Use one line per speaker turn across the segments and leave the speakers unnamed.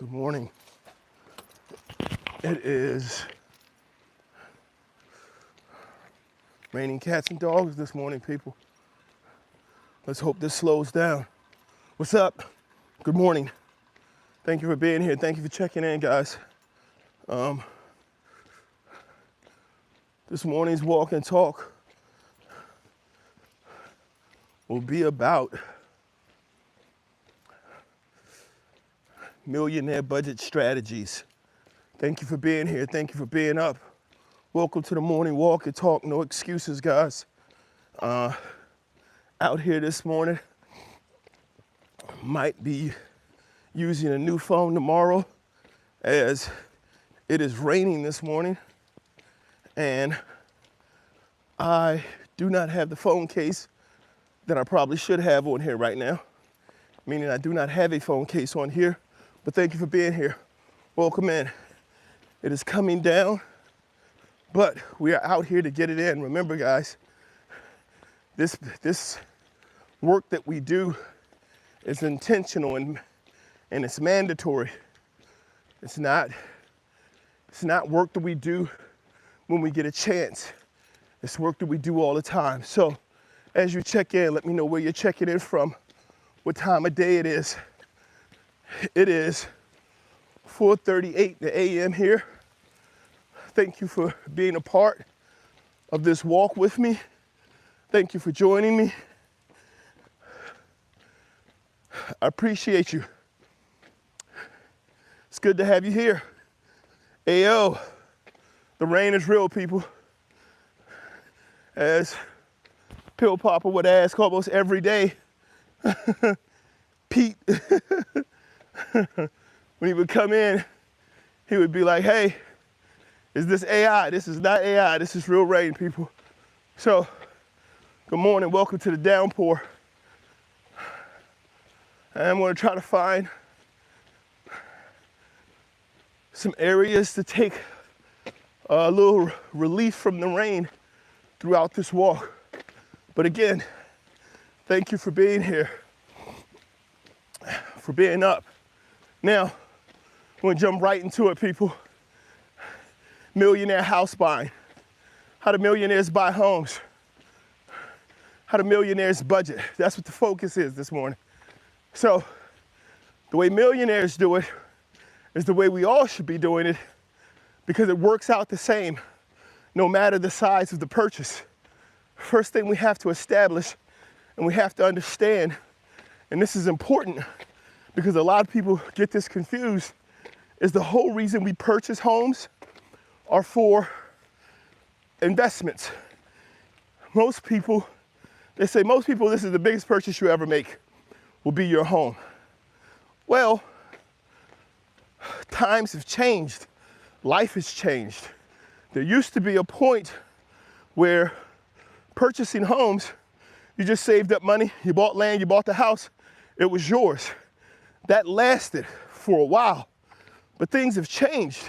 Good morning. It is raining cats and dogs this morning, people. Let's hope this slows down. What's up? Good morning. Thank you for being here. Thank you for checking in, guys. This morning's walk and talk will be about millionaire budget strategies. Thank you for being here. Thank you for being up. Welcome to the morning walk and talk. No excuses, guys. Out here this morning. Might be using a new phone tomorrow as it is raining this morning. And I do not have the phone case that I probably should have on here right now. Meaning I do not have a phone case on here. But thank you for being here. Welcome in. It is coming down, but we are out here to get it in. Remember, guys, this work that we do is intentional and it's mandatory. It's not work that we do when we get a chance. It's work that we do all the time. So as you check in, let me know where you're checking in from, what time of day it is. It is 4:38 a.m. here. Thank you for being a part of this walk with me. Thank you for joining me. I appreciate you. It's good to have you here. Ayo, the rain is real, people. As Pill Popper would ask almost every day, Pete, when he would come in, he would be like, hey, is this AI? This is not AI, this is real rain, people. So, good morning, welcome to the downpour. I'm gonna try to find some areas to take a little relief from the rain throughout this walk. But again, thank you for being here, for being up. Now, I'm gonna jump right into it, people. Millionaire house buying. How do millionaires buy homes? How do millionaires budget? That's what the focus is this morning. So, the way millionaires do it is the way we all should be doing it because it works out the same no matter the size of the purchase. First thing we have to establish and we have to understand, and this is important because a lot of people get this confused, is the whole reason we purchase homes are for investments. Most people, they say most people, this is the biggest purchase you ever make, will be your home. Well, times have changed. Life has changed. There used to be a point where purchasing homes, you just saved up money, you bought land, you bought the house, it was yours. That lasted for a while, but things have changed.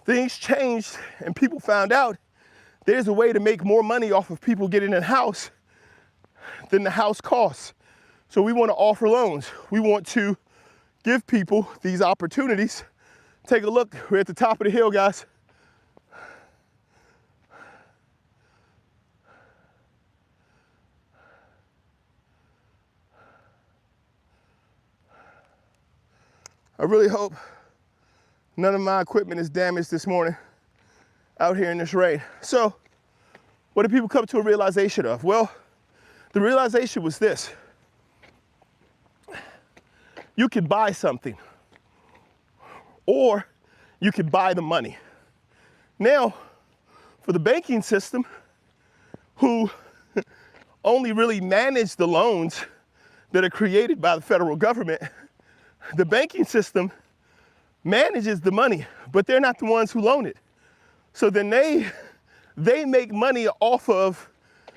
Things changed and people found out there's a way to make more money off of people getting a house than the house costs. So we want to offer loans. We want to give people these opportunities. Take a look, we're at the top of the hill, guys. I really hope none of my equipment is damaged this morning out here in this rain. So, what did people come to a realization of? Well, the realization was this. You could buy something, or you could buy the money. Now, for the banking system, who only really manage the loans that are created by the federal government, the banking system manages the money, but they're not the ones who loan it. So then they make money off of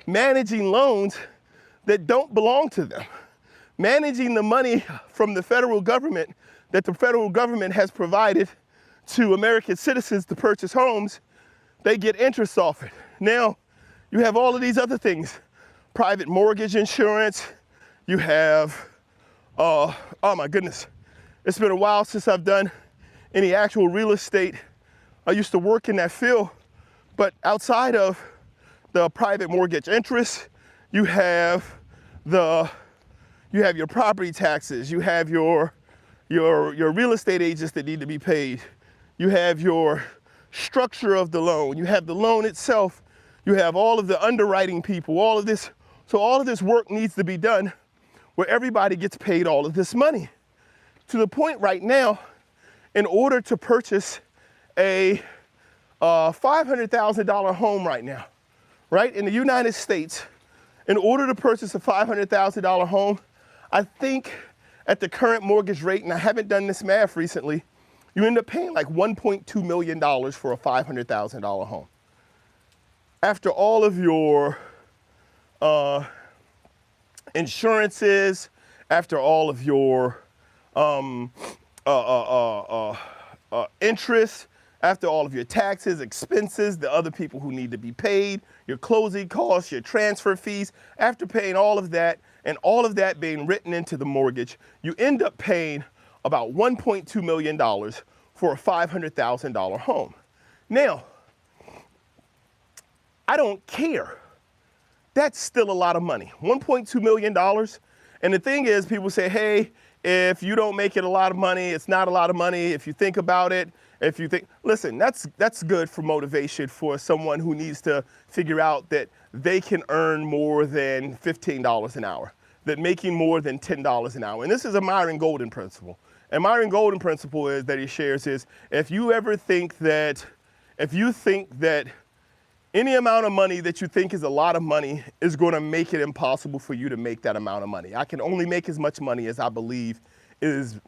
managing loans that don't belong to them. Managing the money from the federal government that the federal government has provided to American citizens to purchase homes, they get interest off it. Now, you have all of these other things. Private mortgage insurance, you have, oh my goodness, It's been a while since I've done any actual real estate. I used to work in that field, but outside of the private mortgage interest, you have your property taxes, you have your real estate agents that need to be paid, you have your structure of the loan, you have the loan itself, you have all of the underwriting people, all of this. So all of this work needs to be done where everybody gets paid all of this money. To the point right now, in order to purchase a $500,000 home right now, right, in the United States, in order to purchase a $500,000 home, I think at the current mortgage rate, and I haven't done this math recently, you end up paying like $1.2 million for a $500,000 home. After all of your insurances, after all of your interest, after all of your taxes, expenses, the other people who need to be paid, your closing costs, your transfer fees, after paying all of that and all of that being written into the mortgage, you end up paying about $1.2 million for a $500,000 home. Now, I don't care. That's still a lot of money, $1.2 million. And the thing is, people say, hey, if you don't make it a lot of money, it's not a lot of money. If you think about it, listen, that's good for motivation for someone who needs to figure out that they can earn more than $15 an hour, that making more than $10 an hour. And this is a Myron Golden principle. And Myron Golden principle is that he shares is, if you think that any amount of money that you think is a lot of money is going to make it impossible for you to make that amount of money. I can only make as much money as I believe is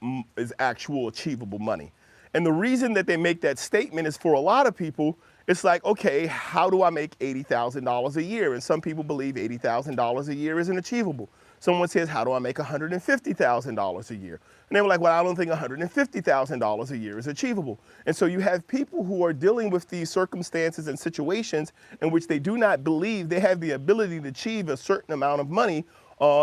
actual achievable money. And the reason that they make that statement is, for a lot of people, it's like, okay, how do I make $80,000 a year? And some people believe $80,000 a year isn't achievable. Someone says, how do I make $150,000 a year? And they were like, well, I don't think $150,000 a year is achievable. And so you have people who are dealing with these circumstances and situations in which they do not believe they have the ability to achieve a certain amount of money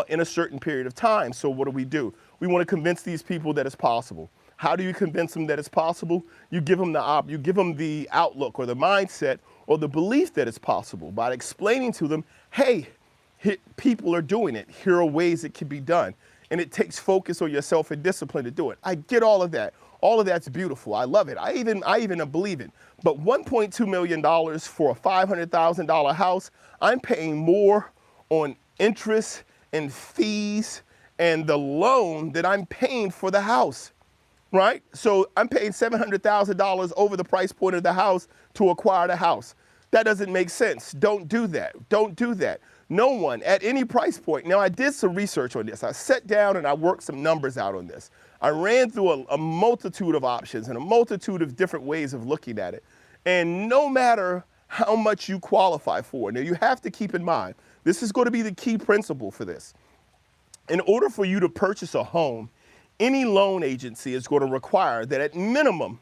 in a certain period of time. So what do? We want to convince these people that it's possible. How do you convince them that it's possible? You give them the outlook or the mindset or the belief that it's possible by explaining to them, hey, people are doing it. Here are ways it can be done. And it takes focus on yourself and discipline to do it. I get all of that. All of that's beautiful. I love it. I even believe it. But $1.2 million for a $500,000 house, I'm paying more on interest and fees and the loan that I'm paying for the house, right? So I'm paying $700,000 over the price point of the house to acquire the house. That doesn't make sense. Don't do that. Don't do that. No one at any price point. Now, I did some research on this. I sat down and I worked some numbers out on this. I ran through a multitude of options and a multitude of different ways of looking at it. And no matter how much you qualify for, now you have to keep in mind, this is going to be the key principle for this. In order for you to purchase a home, any loan agency is going to require that at minimum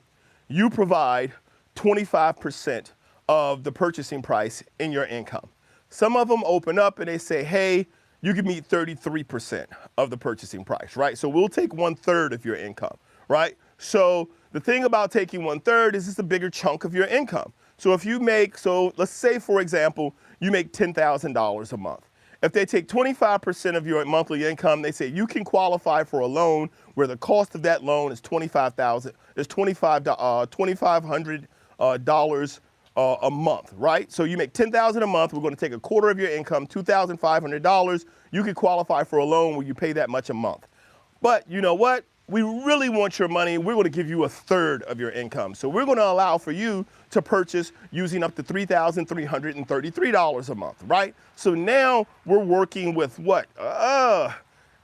you provide 25% of the purchasing price in your income. Some of them open up and they say, hey, you can meet 33% of the purchasing price, right? So we'll take 1/3 of your income, right? So the thing about taking 1/3 is it's a bigger chunk of your income. So if you let's say, for example, you make $10,000 a month. If they take 25% of your monthly income, they say you can qualify for a loan where the cost of that loan is $2,500 a month, right? So you make $10,000 a month. We're going to take 1/4 of your income, $2,500. You can qualify for a loan where you pay that much a month. But you know what? We really want your money. We're going to give you 1/3 of your income. So we're going to allow for you to purchase using up to $3,333 a month, right? So now we're working with what?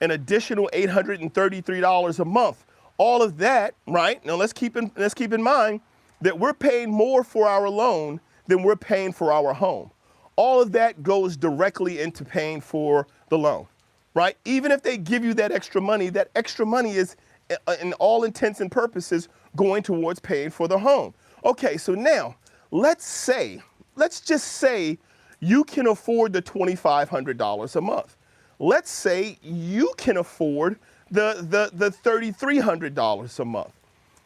An additional $833 a month. All of that, right? Now let's keep in mind that we're paying more for our loan than we're paying for our home. All of that goes directly into paying for the loan, right? Even if they give you that extra money is, in all intents and purposes, going towards paying for the home. Okay, so now, let's just say you can afford the $2,500 a month. Let's say you can afford the $3,300 a month.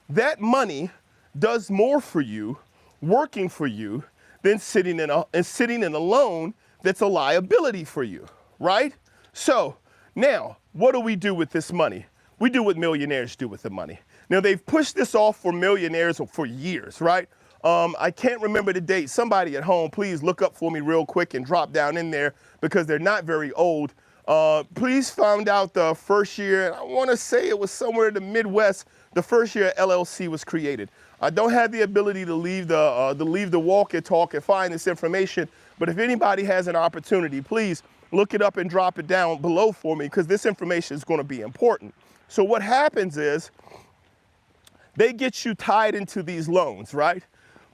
That money does more for you, working for you, than sitting in a loan that's a liability for you, right? So now, what do we do with this money? We do what millionaires do with the money. Now, they've pushed this off for millionaires for years, right? I can't remember the date. Somebody at home, please look up for me real quick and drop down in there because they're not very old. Please find out the first year, and I want to say it was somewhere in the Midwest, the first year LLC was created. I don't have the ability to leave the walk and talk and find this information, but if anybody has an opportunity, please look it up and drop it down below for me because this information is going to be important. So what happens is they get you tied into these loans, right?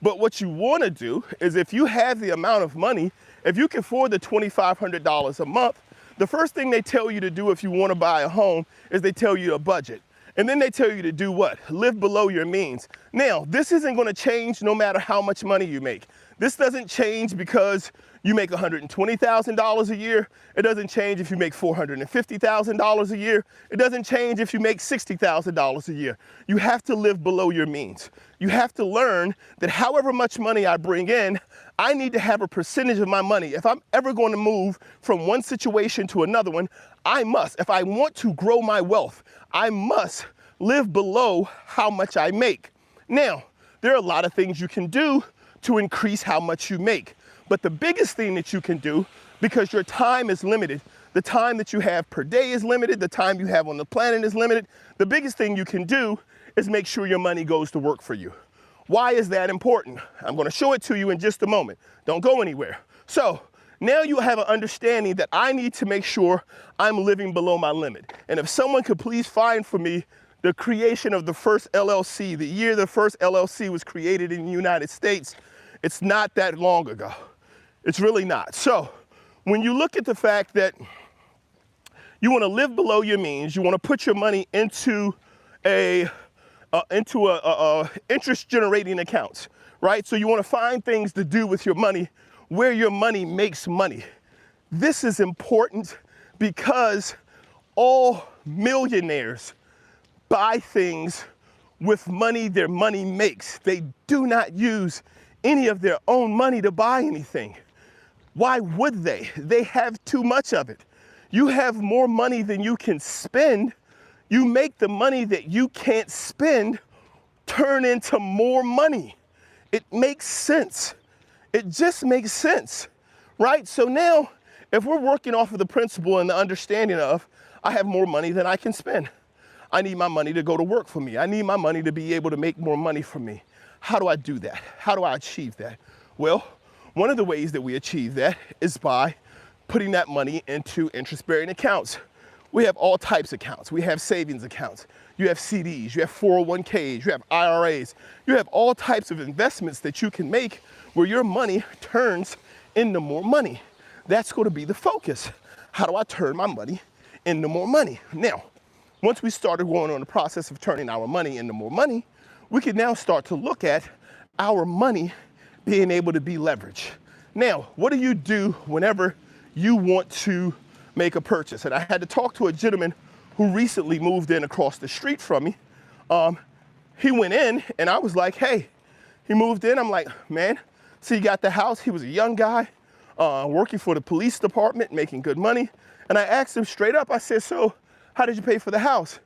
But what you want to do is if you have the amount of money, if you can afford the $2,500 a month, the first thing they tell you to do if you want to buy a home is they tell you to budget. And then they tell you to do what? Live below your means. Now, this isn't going to change no matter how much money you make. This doesn't change because you make $120,000 a year. It doesn't change if you make $450,000 a year. It doesn't change if you make $60,000 a year. You have to live below your means. You have to learn that however much money I bring in, I need to have a percentage of my money. If I'm ever going to move from one situation to another one, I must. If I want to grow my wealth, I must live below how much I make. Now, there are a lot of things you can do to increase how much you make. But the biggest thing that you can do, because your time is limited, the time that you have per day is limited, the time you have on the planet is limited, the biggest thing you can do is make sure your money goes to work for you. Why is that important? I'm going to show it to you in just a moment. Don't go anywhere. So now you have an understanding that I need to make sure I'm living below my limit. And if someone could please find for me the creation of the first LLC, the year the first LLC was created in the United States, it's not that long ago. It's really not. So when you look at the fact that you want to live below your means, you want to put your money into interest generating accounts, right? So you want to find things to do with your money where your money makes money. This is important because all millionaires buy things with money their money makes. They do not use any of their own money to buy anything. Why would they? They have too much of it. You have more money than you can spend. You make the money that you can't spend turn into more money. It makes sense. It just makes sense, right? So now, if we're working off of the principle and the understanding of, I have more money than I can spend. I need my money to go to work for me. I need my money to be able to make more money for me. How do I do that? How do I achieve that? Well, one of the ways that we achieve that is by putting that money into interest-bearing accounts. We have all types of accounts. We have savings accounts. You have CDs, you have 401ks, you have IRAs. You have all types of investments that you can make where your money turns into more money. That's going to be the focus. How do I turn my money into more money? Now, once we started going on the process of turning our money into more money, we can now start to look at our money being able to be leveraged. Now, what do you do whenever you want to make a purchase? And I had to talk to a gentleman who recently moved in across the street from me. He went in and I was like, hey, he moved in. I'm like, man, so you got the house. He was a young guy working for the police department, making good money. And I asked him straight up, I said, so how did you pay for the house?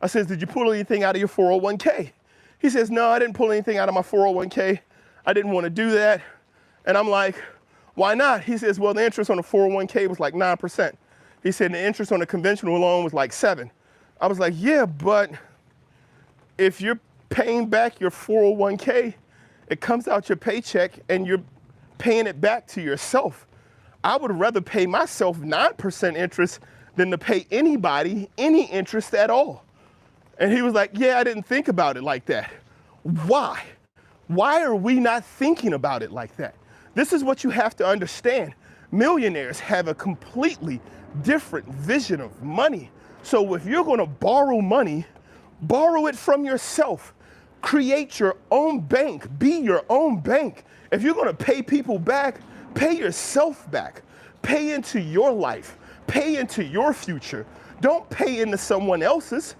I said, did you pull anything out of your 401k? He says, no, I didn't pull anything out of my 401k. I didn't want to do that. And I'm like, why not? He says, well, the interest on the 401k was like 9%. He said the interest on the conventional loan was like 7%. I was like, yeah, but if you're paying back your 401k, it comes out your paycheck and you're paying it back to yourself. I would rather pay myself 9% interest than to pay anybody any interest at all. And he was like, yeah, I didn't think about it like that. Why? Why are we not thinking about it like that? This is what you have to understand. Millionaires have a completely different vision of money. So if you're going to borrow money, borrow it from yourself. Create your own bank. Be your own bank. If you're going to pay people back, pay yourself back. Pay into your life. Pay into your future. Don't pay into someone else's.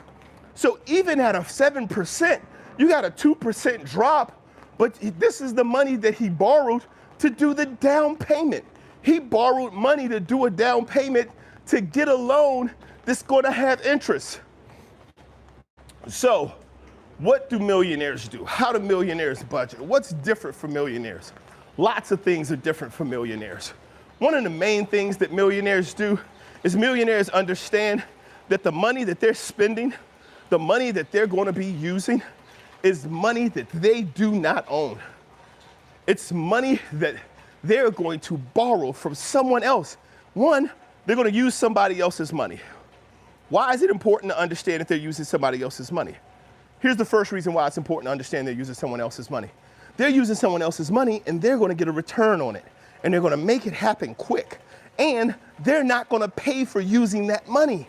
So even at a 7%, you got a 2% drop, but this is the money that he borrowed to do the down payment. He borrowed money to do a down payment to get a loan that's going to have interest. So what do millionaires do? How do millionaires budget? What's different for millionaires? Lots of things are different for millionaires. One of the main things that millionaires do is millionaires understand that the money that they're spending, the money that they're going to be using, is money that they do not own. It's money that they're going to borrow from someone else. One, they're going to use somebody else's money. Why is it important to understand that they're using somebody else's money? Here's the first reason why it's important to understand they're using someone else's money. They're using someone else's money and they're going to get a return on it. And they're going to make it happen quick. And they're not going to pay for using that money.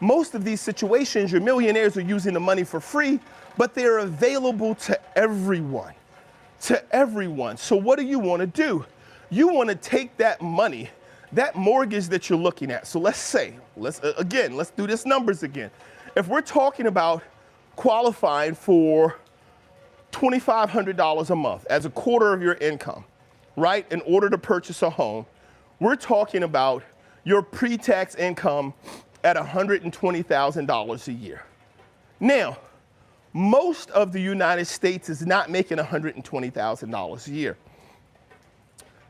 Most of these situations, your millionaires are using the money for free, but they're available to everyone. To everyone. So what do you want to do? You want to take that money, that mortgage that you're looking at. So let's say, let's do this numbers again. If we're talking about qualifying for $2,500 a month as a quarter of your income, right, in order to purchase a home, we're talking about your pre-tax income at $120,000 a year. Now, most of the United States is not making $120,000 a year.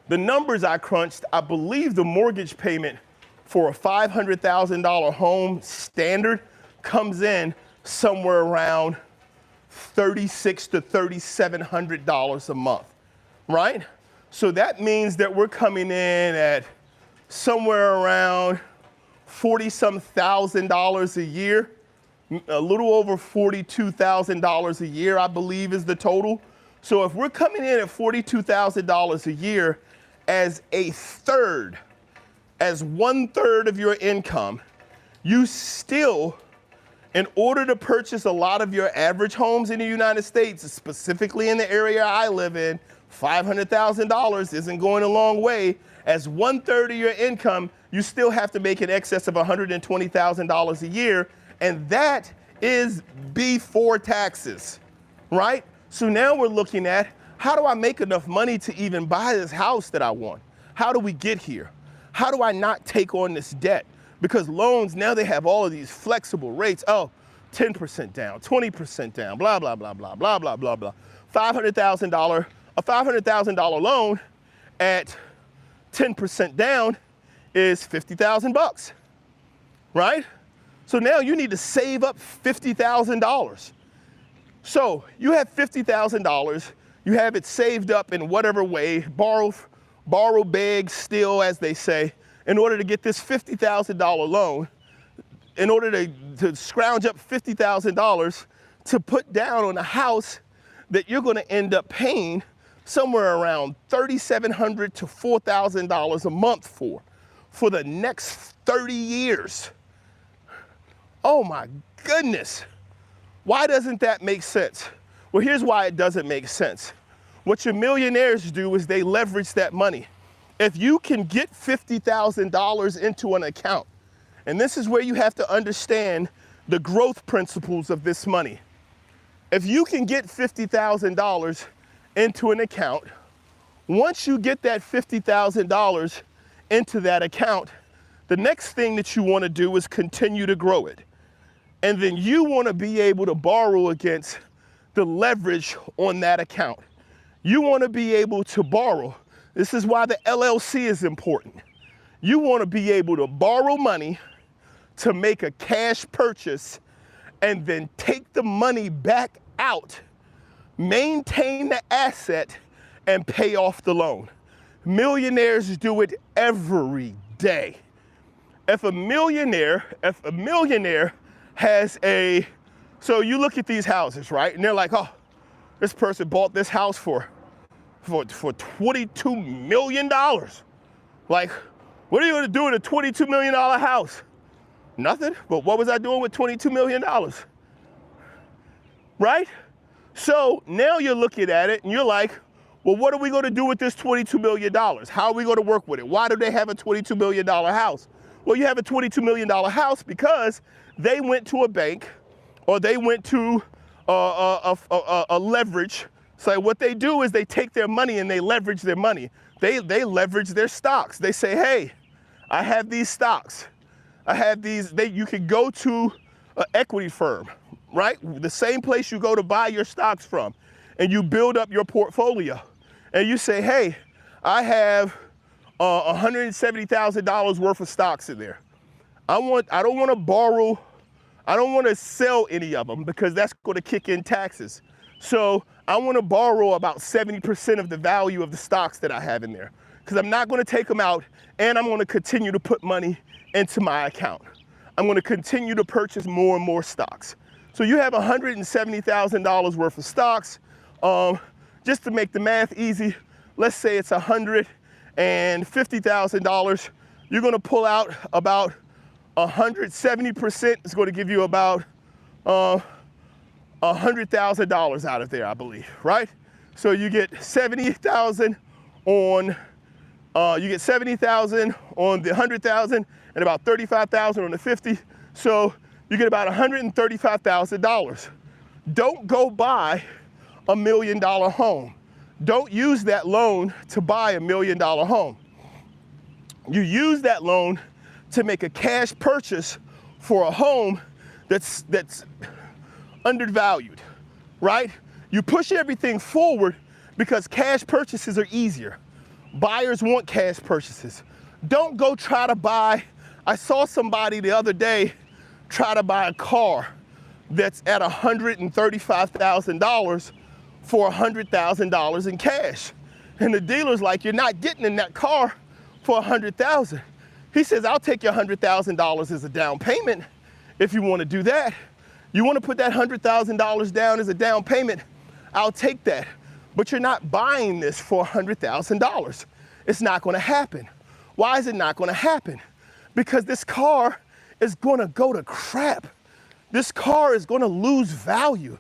The numbers I crunched, I believe the mortgage payment for a $500,000 home standard comes in somewhere around $3,600 to $3,700 a month, right? So that means that we're coming in at somewhere around $40-some thousand a year, a little over $42,000 a year, I believe is the total. So if we're coming in at $42,000 a year as a third, as 1/3 of your income, you still, in order to purchase a lot of your average homes in the United States, specifically in the area I live in, $500,000 isn't going a long way. As 1/3 of your income, you still have to make in excess of $120,000 a year, and that is before taxes, right? So now we're looking at, how do I make enough money to even buy this house that I want? How do we get here? How do I not take on this debt? Because loans, now they have all of these flexible rates. Oh, 10% down, 20% down, blah, blah, blah, blah, blah, blah, blah, blah. A $500,000 loan at 10% down is $50,000, right? So now you need to save up $50,000. So you have $50,000, you have it saved up in whatever way, borrow big, steal, as they say, in order to get this $50,000 loan, in order to scrounge up $50,000 to put down on a house that you're going to end up paying somewhere around $3,700 to $4,000 a month for the next 30 years. Oh my goodness. Why doesn't that make sense? Well, here's why it doesn't make sense. What your millionaires do is they leverage that money. If you can get $50,000 into an account, and this is where you have to understand the growth principles of this money. If you can get $50,000 into an account, once you get that $50,000 into that account, the next thing that you want to do is continue to grow it. And then you want to be able to borrow against the leverage on that account. You want to be able to borrow. This is why the LLC is important. You want to be able to borrow money to make a cash purchase and then take the money back out, maintain the asset, and pay off the loan. Millionaires do it every day. If a millionaire has so you look at these houses, right? And they're like, oh, this person bought this house for $22 million. Like, what are you gonna do with a $22 million house? Nothing, but what was I doing with $22 million? Right? So now you're looking at it and you're like, well, what are we gonna do with this $22 million? How are we gonna work with it? Why do they have a $22 million house? Well, you have a $22 million house because they went to a bank or they went to a leverage. So what they do is they take their money and they leverage their money. They leverage their stocks. They say, hey, I have these stocks. I have these. You can go to an equity firm, right? The same place you go to buy your stocks from, and you build up your portfolio. And you say, hey, I have $170,000 worth of stocks in there. I don't want to borrow. I don't want to sell any of them because that's going to kick in taxes. So I want to borrow about 70% of the value of the stocks that I have in there because I'm not going to take them out, and I'm going to continue to put money into my account. I'm going to continue to purchase more and more stocks. So you have $170,000 worth of stocks. Just to make the math easy, let's say it's $150,000. You're going to pull out about 170% is going to give you about $100,000 out of there, I believe, right? So you get 70,000 on you get 70,000 on the 100,000 and about 35,000 on the 50. So you get about $135,000. Don't go buy $1 million home. Don't use that loan to buy $1 million home. You use that loan to make a cash purchase for a home that's undervalued, right? You push everything forward because cash purchases are easier. Buyers want cash purchases. Don't go try to buy. I saw somebody the other day try to buy a car that's at $135,000 for $100,000 in cash. And the dealer's like, you're not getting in that car for $100,000. He says, I'll take your $100,000 as a down payment if you want to do that. You want to put that $100,000 down as a down payment, I'll take that. But you're not buying this for $100,000. It's not going to happen. Why is it not going to happen? Because this car is going to go to crap. This car is going to lose value.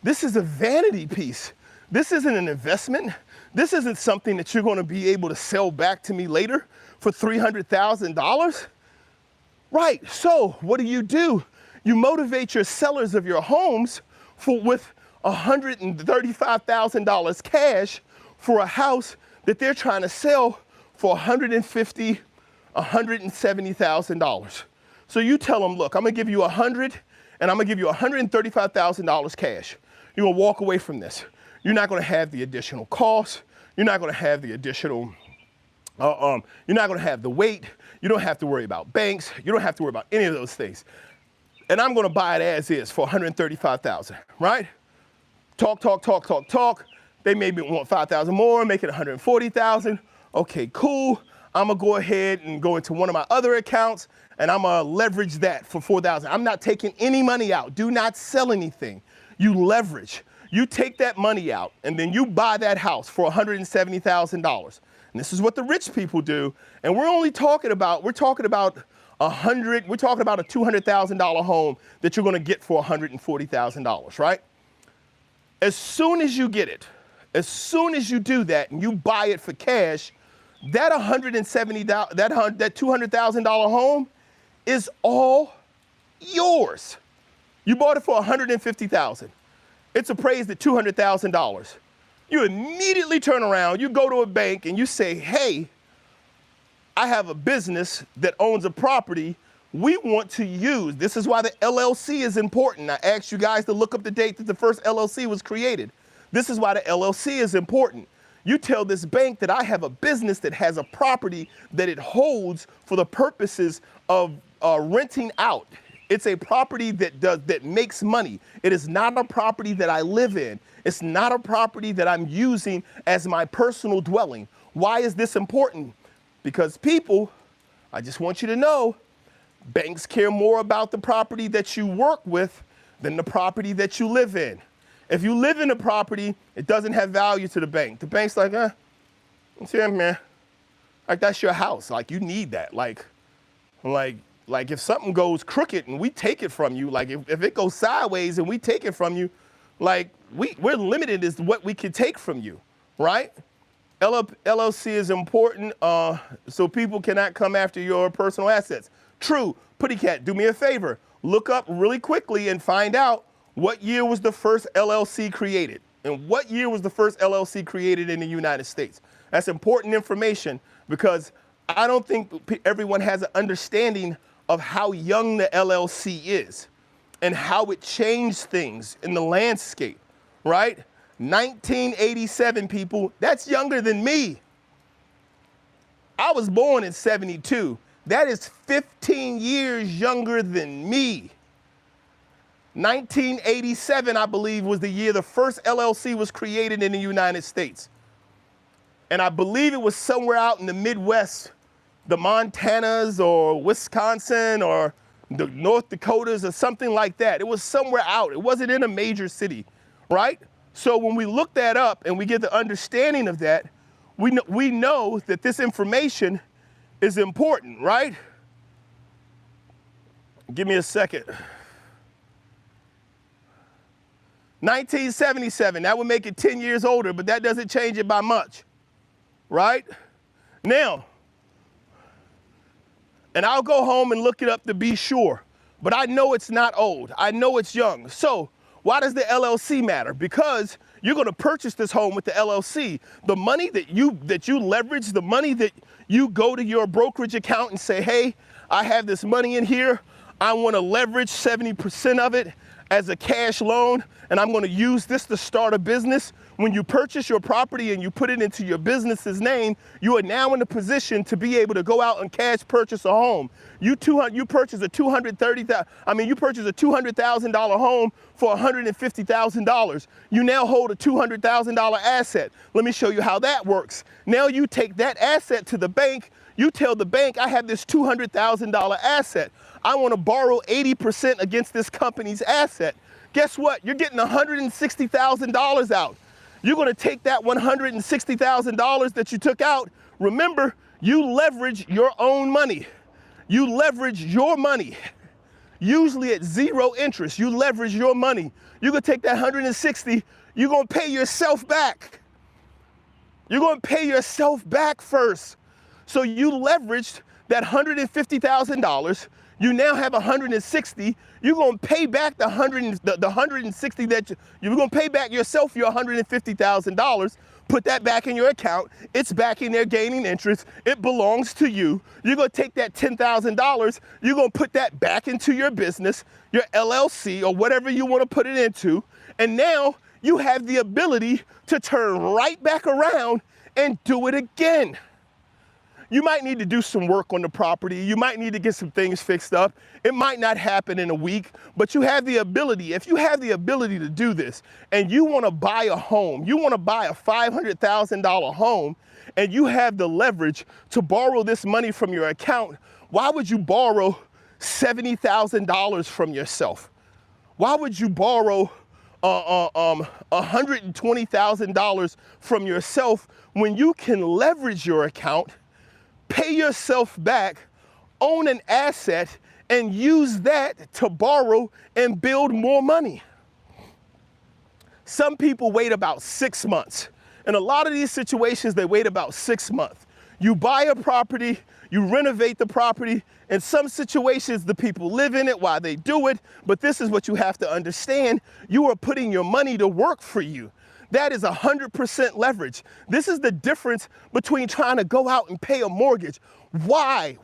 This is a vanity piece. This isn't an investment. This isn't something that you're going to be able to sell back to me later for $300,000. Right, so what do? You motivate your sellers of your homes with $135,000 cash for a house that they're trying to sell for $150,000, $170,000. So you tell them, look, I'm gonna give you $100,000 and I'm gonna give you $135,000 cash. You're gonna walk away from this. You're not gonna have the additional costs. You're not gonna have the additional, you're not gonna have the wait. You don't have to worry about banks. You don't have to worry about any of those things. And I'm gonna buy it as is for $135,000, right? Talk. They maybe want $5,000 more, make it $140,000. Okay, cool. I'm gonna go ahead and go into one of my other accounts and I'm gonna leverage that for $4,000. I'm not taking any money out. Do not sell anything. You leverage. You take that money out and then you buy that house for $170,000. And this is what the rich people do. And we're talking about a $200,000 home that you're gonna get for $140,000, right? As soon as you get it, as soon as you do that and you buy it for cash, that $200,000 home is all yours. You bought it for $150,000. It's appraised at $200,000. You immediately turn around, you go to a bank and you say, hey, I have a business that owns a property we want to use. This is why the LLC is important. I asked you guys to look up the date that the first LLC was created. This is why the LLC is important. You tell this bank that I have a business that has a property that it holds for the purposes of renting out. It's a property that makes money. It is not a property that I live in. It's not a property that I'm using as my personal dwelling. Why is this important? Because people, I just want you to know, banks care more about the property that you work with than the property that you live in. If you live in a property, it doesn't have value to the bank. The bank's like, see, man, like that's your house. Like you need that. Like if something goes crooked and we take it from you, like if it goes sideways and we take it from you, like we're limited as to what we can take from you, right? LLC is important so people cannot come after your personal assets. True. Putty Cat, do me a favor. Look up really quickly and find out what year was the first LLC created. And what year was the first LLC created in the United States? That's important information because I don't think everyone has an understanding of how young the LLC is and how it changed things in the landscape, right? 1987, people, that's younger than me. I was born in 72. That is 15 years younger than me. 1987, I believe, was the year the first LLC was created in the United States. And I believe it was somewhere out in the Midwest, the Montanas or Wisconsin or the North Dakotas or something like that. It was somewhere out. It wasn't in a major city, right? So when we look that up and we get the understanding of that, we know that this information is important, right? Give me a second. 1977, that would make it 10 years older, but that doesn't change it by much, right? Now, and I'll go home and look it up to be sure, but I know it's not old. I know it's young. So why does the LLC matter? Because you're gonna purchase this home with the LLC. The money that you leverage, the money that you go to your brokerage account and say, hey, I have this money in here. I wanna leverage 70% of it as a cash loan, and I'm gonna use this to start a business. When you purchase your property and you put it into your business's name, you are now in a position to be able to go out and cash purchase a home. You purchase a $200,000 home for $150,000. You now hold a $200,000 asset. Let me show you how that works. Now you take that asset to the bank. You tell the bank, I have this $200,000 asset. I want to borrow 80% against this company's asset. Guess what? You're getting $160,000 out. You're going to take that $160,000 that you took out. Remember, you leverage your own money. You leverage your money, usually at zero interest. You leverage your money. You're going to take that 160, you're going to pay yourself back. You're going to pay yourself back first. So you leveraged that $150,000. You now have 160. You're going to pay back the 160 that you're going to pay back yourself your $150,000. Put that back in your account. It's back in there gaining interest. It belongs to you. You're going to take that $10,000. You're going to put that back into your business, your LLC, or whatever you want to put it into. And now you have the ability to turn right back around and do it again. You might need to do some work on the property. You might need to get some things fixed up. It might not happen in a week, but you have the ability. If you have the ability to do this and you want to buy a home, you want to buy a $500,000 home, and you have the leverage to borrow this money from your account, why would you borrow $70,000 from yourself? Why would you borrow $120,000 from yourself when you can leverage your account, pay yourself back, own an asset, and use that to borrow and build more money? Some people wait about 6 months. In a lot of these situations, they wait about 6 months. You buy a property, you renovate the property. In some situations, the people live in it while they do it, but this is what you have to understand. You are putting your money to work for you. That is 100% leverage. This is the difference between trying to go out and pay a mortgage. Why?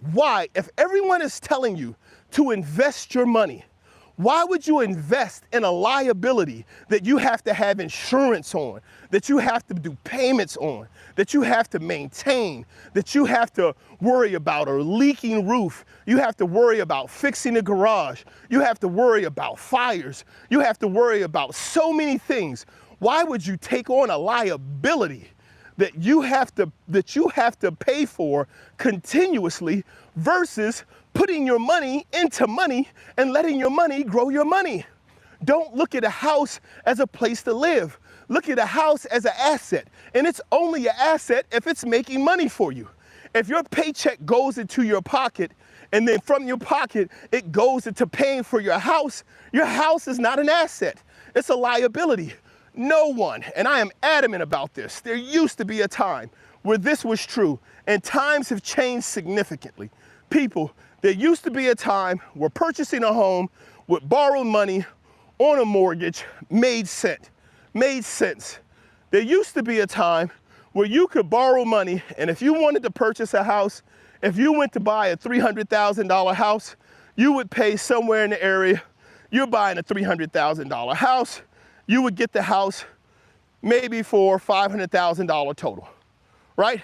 If everyone is telling you to invest your money, why would you invest in a liability that you have to have insurance on, that you have to do payments on, that you have to maintain, that you have to worry about a leaking roof, you have to worry about fixing a garage, you have to worry about fires, you have to worry about so many things? Why would you take on a liability that you have to pay for continuously versus putting your money into money and letting your money grow your money? Don't look at a house as a place to live. Look at a house as an asset, and it's only an asset if it's making money for you. If your paycheck goes into your pocket and then from your pocket it goes into paying for your house is not an asset. It's a liability. No one, and I am adamant about this, there used to be a time where this was true, and times have changed significantly. People, There used to be a time where purchasing a home with borrowed money on a mortgage made sense. There used to be a time where you could borrow money, and if you wanted to purchase a house, if you went to buy a $300,000 house, you would pay somewhere in the area. You're buying a $300,000 house, you would get the house maybe for $500,000 total, right?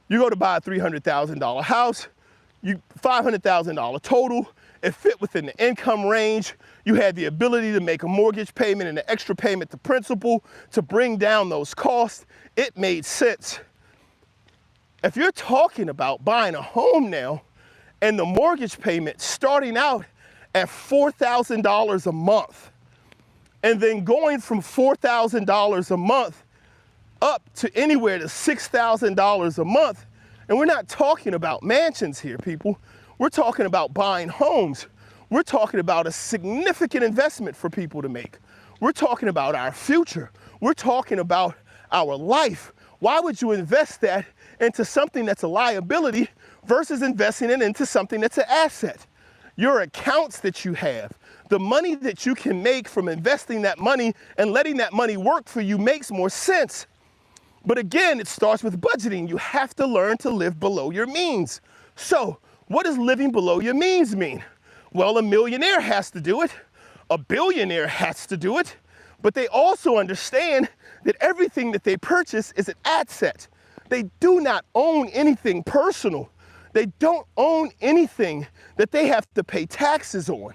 You go to buy a $300,000 house, $500,000 total. It fit within the income range. You had the ability to make a mortgage payment and an extra payment to principal to bring down those costs. It made sense. If you're talking about buying a home now and the mortgage payment starting out at $4,000 a month and then going from $4,000 a month up to anywhere to $6,000 a month, and we're not talking about mansions here, people. We're talking about buying homes. We're talking about a significant investment for people to make. We're talking about our future. We're talking about our life. Why would you invest that into something that's a liability versus investing it into something that's an asset? Your accounts that you have, the money that you can make from investing that money and letting that money work for you makes more sense. But again, it starts with budgeting. You have to learn to live below your means. So, what does living below your means mean? Well, a millionaire has to do it. A billionaire has to do it. But they also understand that everything that they purchase is an asset. They do not own anything personal. They don't own anything that they have to pay taxes on.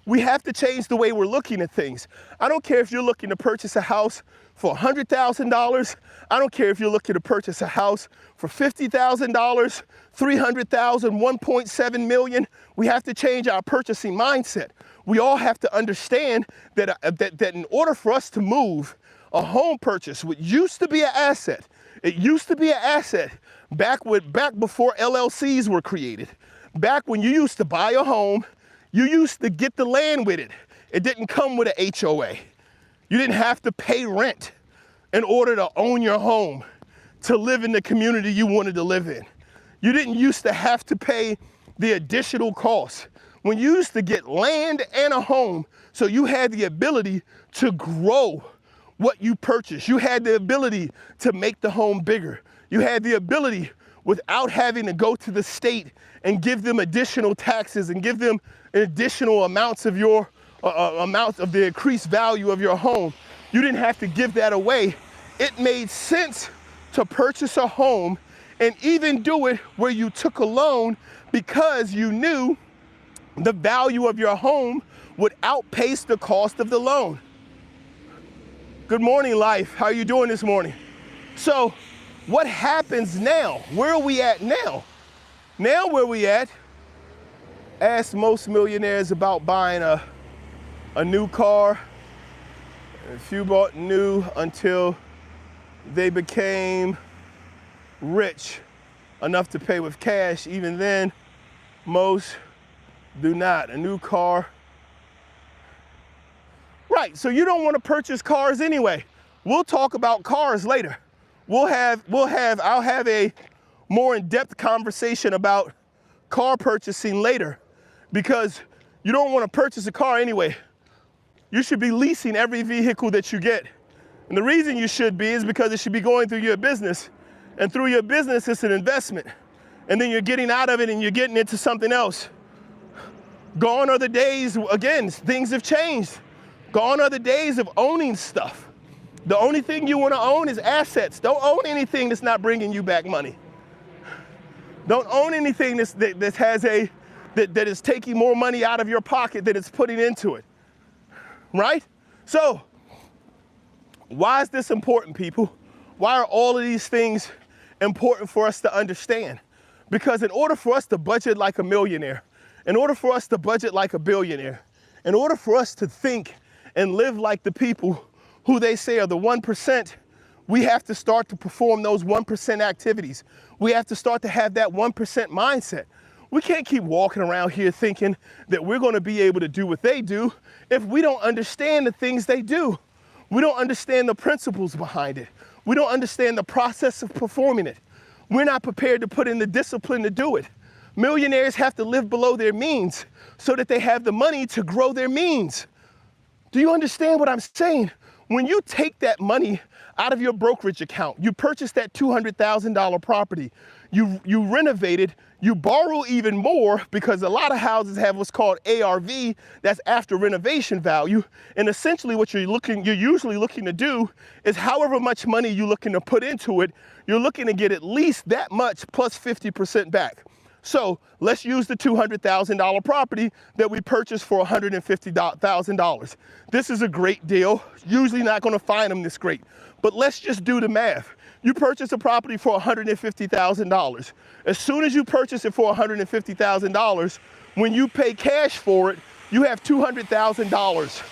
We have to change the way we're looking at things. I don't care if you're looking to purchase a house for $100,000. I don't care if you're looking to purchase a house for $50,000, $300,000, $1.7 million. We have to change our purchasing mindset. We all have to understand that, that in order for us to move, a home purchase, what used to be an asset, it used to be an asset back before LLCs were created. Back when you used to buy a home, you used to get the land with it. It didn't come with an HOA. You didn't have to pay rent in order to own your home, to live in the community you wanted to live in. You didn't used to have to pay the additional costs. When you used to get land and a home, so you had the ability to grow what you purchased. You had the ability to make the home bigger. You had the ability, without having to go to the state and give them additional taxes and give them additional amounts of your amounts of the increased value of your home. You didn't have to give that away. It made sense to purchase a home and even do it where you took a loan because you knew the value of your home would outpace the cost of the loan. Good morning, life. How are you doing this morning? So what happens now? Where are we at now? Now where we at, ask most millionaires about buying a new car. A few bought new until they became rich enough to pay with cash. Even then, most do not. A new car. Right, so you don't want to purchase cars anyway. We'll talk about cars later. I'll have a more in-depth conversation about car purchasing later, because you don't want to purchase a car anyway. You should be leasing every vehicle that you get. And the reason you should be is because it should be going through your business. And through your business, it's an investment. And then you're getting out of it and you're getting into something else. Gone are the days, again, things have changed. Gone are the days of owning stuff. The only thing you want to own is assets. Don't own anything that's not bringing you back money. Don't own anything that is taking more money out of your pocket than it's putting into it. Right? So, why is this important, people? Why are all of these things important for us to understand? Because in order for us to budget like a millionaire, in order for us to budget like a billionaire, in order for us to think and live like the people who they say are the 1%, we have to start to perform those 1% activities. We have to start to have that 1% mindset. We can't keep walking around here thinking that we're going to be able to do what they do if we don't understand the things they do. We don't understand the principles behind it. We don't understand the process of performing it. We're not prepared to put in the discipline to do it. Millionaires have to live below their means so that they have the money to grow their means. Do you understand what I'm saying? When you take that money out of your brokerage account, you purchase that $200,000 property, you renovate it, you borrow even more because a lot of houses have what's called ARV, that's after renovation value. And essentially what you're usually looking to do is however much money you're looking to put into it, you're looking to get at least that much plus 50% back. So let's use the $200,000 property that we purchased for $150,000. This is a great deal. Usually not going to find them this great, but let's just do the math. You purchase a property for $150,000. As soon as you purchase it for $150,000, when you pay cash for it, you have $200,000.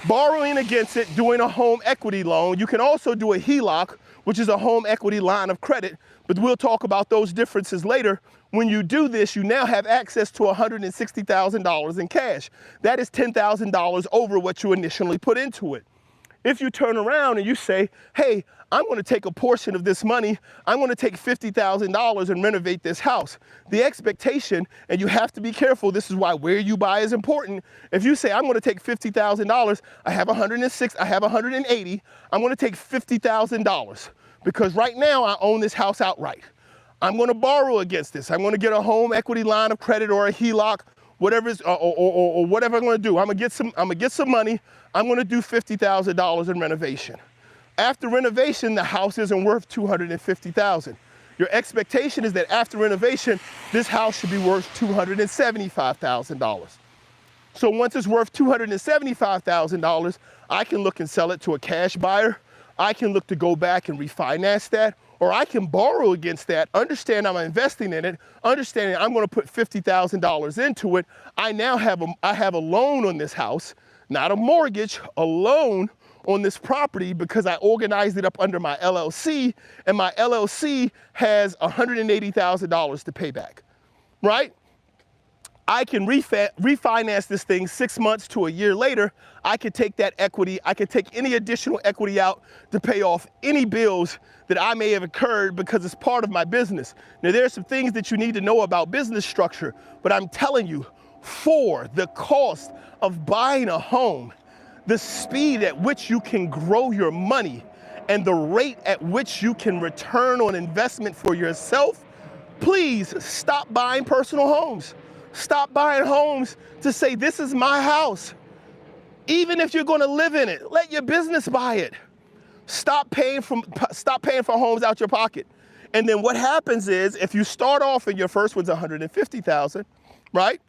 Borrowing against it, doing a home equity loan. You can also do a HELOC, which is a home equity line of credit, but we'll talk about those differences later. When you do this, you now have access to $160,000 in cash. That is $10,000 over what you initially put into it. If you turn around and you say, hey, I'm going to take a portion of this money, I'm going to take $50,000 and renovate this house. The expectation, and you have to be careful, this is why where you buy is important. If you say, I'm going to take $50,000, I have 106, I have 180, I'm going to take $50,000 because right now I own this house outright. I'm going to borrow against this. I'm going to get a home equity line of credit or a HELOC, whatever is, or whatever I'm going to do. I'm going to get some money. I'm going to do $50,000 in renovation. After renovation, the house isn't worth $250,000. Your expectation is that after renovation, this house should be worth $275,000. So once it's worth $275,000, I can look and sell it to a cash buyer. I can look to go back and refinance that, or I can borrow against that, understand I'm investing in it, understanding I'm going to put $50,000 into it. I now have a loan on this house, not a mortgage, a loan on this property because I organized it up under my LLC, and my LLC has $180,000 to pay back, right? I can refinance this thing 6 months to a year later. I could take that equity, I could take any additional equity out to pay off any bills that I may have incurred because it's part of my business. Now, there are some things that you need to know about business structure, but I'm telling you, for the cost of buying a home, the speed at which you can grow your money and the rate at which you can return on investment for yourself, please stop buying personal homes. Stop buying homes to say, this is my house. Even if you're going to live in it, let your business buy it. Stop paying for homes out your pocket. And then what happens is, if you start off and your first one's $150,000, right?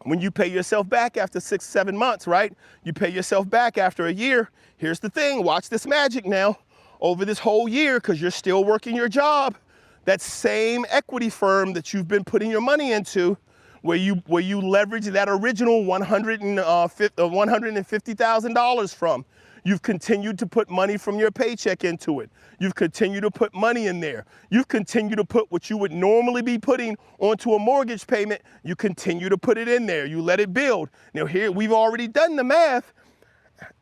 When you pay yourself back after 6, 7 months, right? You pay yourself back after a year. Here's the thing, watch this magic now. Over this whole year, because you're still working your job, that same equity firm that you've been putting your money into, where you leverage that original $150,000 from, you've continued to put money from your paycheck into it. You've continued to put money in there. You've continued to put what you would normally be putting onto a mortgage payment. You continue to put it in there. You let it build. Now here, we've already done the math,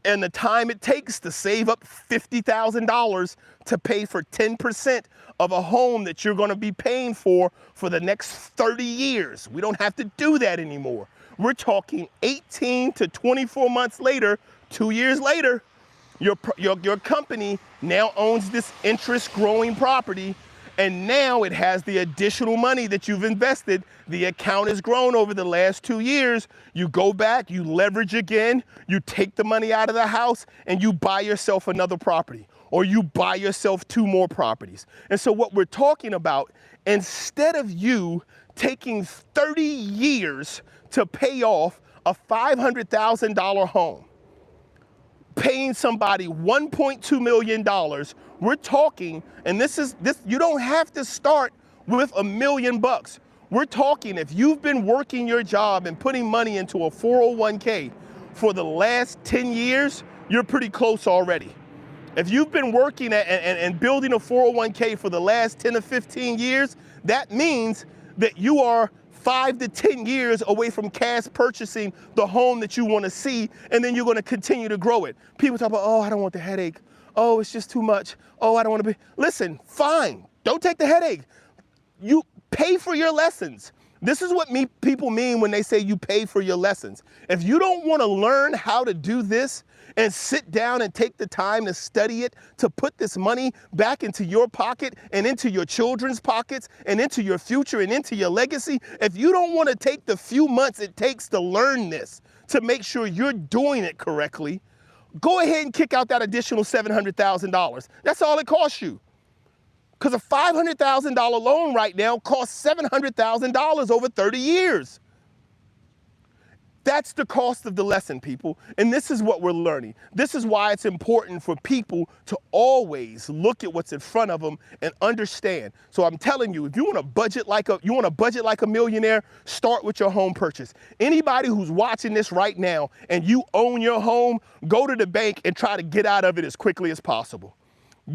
and the time it takes to save up $50,000 to pay for 10% of a home that you're going to be paying for the next 30 years. We don't have to do that anymore. We're talking 18 to 24 months later, 2 years later, your company now owns this interest growing property, and now it has the additional money that you've invested. The account has grown over the last 2 years. You go back, you leverage again, you take the money out of the house, and you buy yourself another property, or you buy yourself 2 more properties. And so what we're talking about, instead of you taking 30 years to pay off a $500,000 home, paying somebody $1.2 million, we're talking, and this, you don't have to start with $1 million. We're talking, if you've been working your job and putting money into a 401k for the last 10 years, you're pretty close already. If you've been working and building a 401k for the last 10 or 15 years, that means that you are 5 to 10 years away from cash purchasing the home that you want to see, and then you're going to continue to grow it. People talk about, oh, I don't want the headache. Oh, it's just too much. Oh, I don't want to be. Listen, fine. Don't take the headache. You pay for your lessons. This is what people mean when they say you pay for your lessons. If you don't want to learn how to do this and sit down and take the time to study it, to put this money back into your pocket and into your children's pockets and into your future and into your legacy, if you don't want to take the few months it takes to learn this, to make sure you're doing it correctly, go ahead and kick out that additional $700,000. That's all it costs you. Because a $500,000 loan right now costs $700,000 over 30 years. That's the cost of the lesson, people. And this is what we're learning. This is why it's important for people to always look at what's in front of them and understand. So I'm telling you, if you want to budget like a millionaire, start with your home purchase. Anybody who's watching this right now and you own your home, go to the bank and try to get out of it as quickly as possible.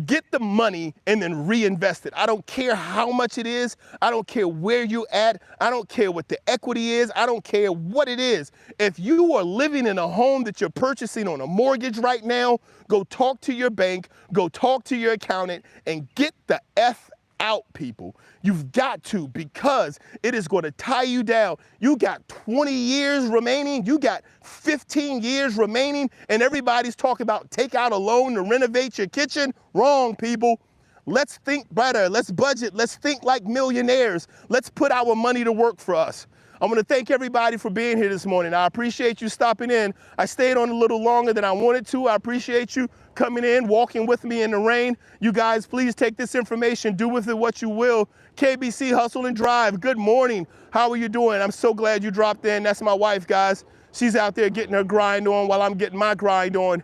Get the money and then reinvest it. I don't care how much it is. I don't care where you're at. I don't care what the equity is. I don't care what it is. If you are living in a home that you're purchasing on a mortgage right now, go talk to your bank, go talk to your accountant, and get the F out, people. You've got to, because it is going to tie you down. You got 20 years remaining. You got 15 years remaining, and everybody's talking about take out a loan to renovate your kitchen. Wrong, people. Let's think better. Let's budget. Let's think like millionaires. Let's put our money to work for us. I want to thank everybody for being here this morning. I appreciate you stopping in. I stayed on a little longer than I wanted to. I appreciate you coming in, walking with me in the rain. You guys, please take this information, do with it what you will. KBC Hustle and Drive, good morning. How are you doing? I'm so glad you dropped in. That's my wife, guys. She's out there getting her grind on while I'm getting my grind on.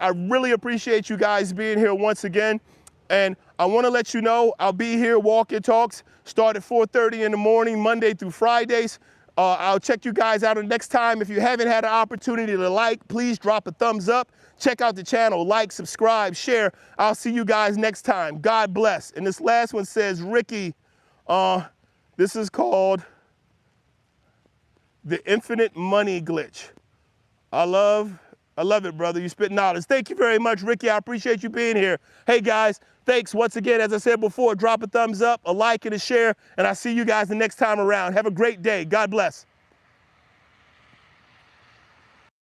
I really appreciate you guys being here once again. And I want to let you know, I'll be here, Walk Your Talks, start at 4:30 in the morning, Monday through Fridays. I'll check you guys out next time. If you haven't had an opportunity to like, please drop a thumbs up. Check out the channel, like, subscribe, share. I'll see you guys next time. God bless. And this last one says, Ricky, this is called the infinite money glitch. I love it, brother. You spit knowledge. Thank you very much, Ricky. I appreciate you being here. Hey, guys, thanks once again. As I said before, drop a thumbs up, a like, and a share, and I'll see you guys the next time around. Have a great day. God bless.